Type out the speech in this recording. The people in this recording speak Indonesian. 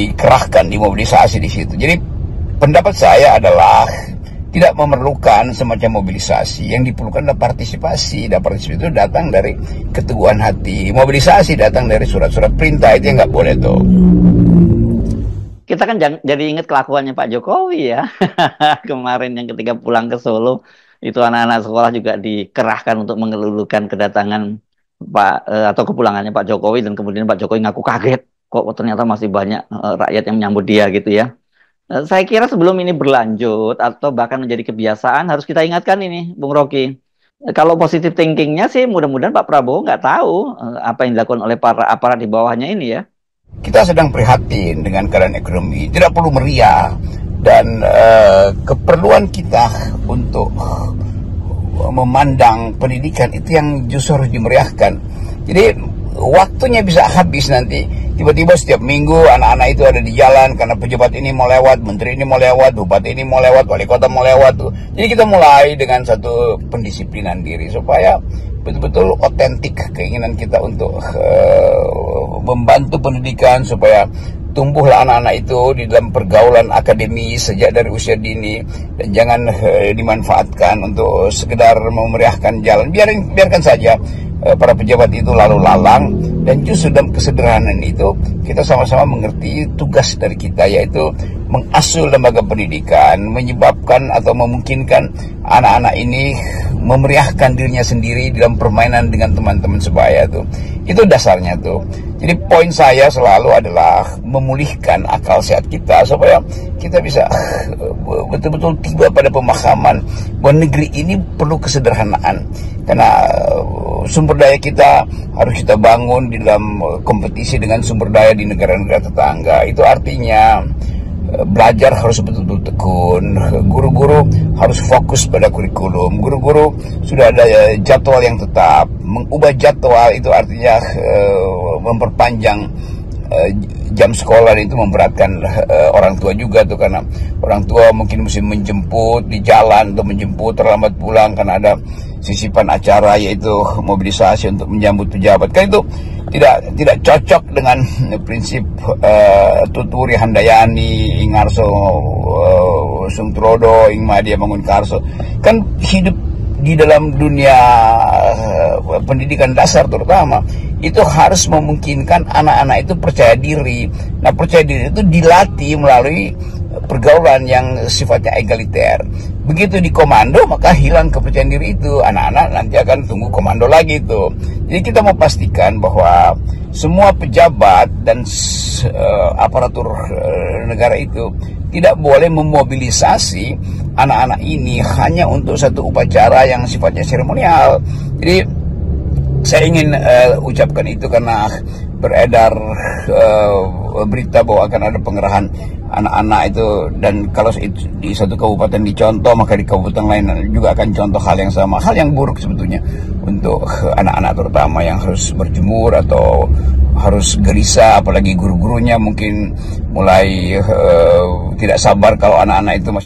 dikerahkan, dimobilisasi di situ. Jadi pendapat saya adalah tidak memerlukan semacam mobilisasi. Yang diperlukan adalah partisipasi. Dan partisipasi itu datang dari keteguhan hati. Mobilisasi datang dari surat-surat perintah. Itu yang nggak boleh tuh. Kita kan jadi ingat kelakuannya Pak Jokowi ya. Kemarin yang ketika pulang ke Solo, itu anak-anak sekolah juga dikerahkan untuk mengelulukan kedatangan atau kepulangannya Pak Jokowi, dan kemudian Pak Jokowi ngaku kaget. Kok ternyata masih banyak rakyat yang menyambut dia gitu ya. Saya kira sebelum ini berlanjut atau bahkan menjadi kebiasaan, harus kita ingatkan ini, Bung Rocky. Kalau positive thinkingnya sih, mudah-mudahan Pak Prabowo nggak tahu apa yang dilakukan oleh para aparat di bawahnya ini ya. Kita sedang prihatin dengan keadaan ekonomi. Tidak perlu meriah. Dan keperluan kita untuk memandang pendidikan itu yang justru harus dimeriahkan. Jadi waktunya bisa habis nanti. Tiba-tiba setiap minggu anak-anak itu ada di jalan karena pejabat ini mau lewat, menteri ini mau lewat, bupati ini mau lewat, wali kota mau lewat tuh. Jadi kita mulai dengan satu pendisiplinan diri supaya betul-betul otentik keinginan kita untuk membantu pendidikan supaya tumbuhlah anak-anak itu di dalam pergaulan akademis sejak dari usia dini, dan jangan dimanfaatkan untuk sekedar memeriahkan jalan. Biarkan saja para pejabat itu lalu lalang, dan justru dalam kesederhanaan itu kita sama-sama mengerti tugas dari kita, yaitu mengasuh lembaga pendidikan, menyebabkan atau memungkinkan anak-anak ini memeriahkan dirinya sendiri dalam permainan dengan teman-teman sebaya tuh. Itu dasarnya tuh. Jadi poin saya selalu adalah memulihkan akal sehat kita supaya kita bisa betul-betul tiba pada pemahaman bahwa negeri ini perlu kesederhanaan, karena sumber daya kita harus kita bangun di dalam kompetisi dengan sumber daya di negara-negara tetangga. Itu artinya belajar harus betul-betul tekun, guru-guru harus fokus pada kurikulum, guru-guru sudah ada jadwal yang tetap. Mengubah jadwal itu artinya memperpanjang jam sekolah, itu memberatkan orang tua juga tuh, karena orang tua mungkin mesti menjemput di jalan atau menjemput terlambat pulang karena ada sisipan acara yaitu mobilisasi untuk menyambut pejabat. Kan itu tidak cocok dengan prinsip Tuturi Handayani, Ingarso Sungtrodo, Ingmadia Mangunkarso. Kan hidup di dalam dunia pendidikan dasar terutama itu harus memungkinkan anak-anak itu percaya diri. Nah, percaya diri itu dilatih melalui pergaulan yang sifatnya egaliter. Begitu di komando maka hilang kepercayaan diri itu, anak-anak nanti akan tunggu komando lagi itu. Jadi kita mau pastikan bahwa semua pejabat dan aparatur negara itu tidak boleh memobilisasi anak-anak ini hanya untuk satu upacara yang sifatnya seremonial. Jadi saya ingin ucapkan itu karena beredar berita bahwa akan ada pengerahan anak-anak itu, dan kalau di satu kabupaten dicontoh maka di kabupaten lain juga akan contoh hal yang sama, hal yang buruk sebetulnya untuk anak-anak terutama yang harus berjemur atau harus gelisah, apalagi guru-gurunya mungkin mulai tidak sabar kalau anak-anak itu masih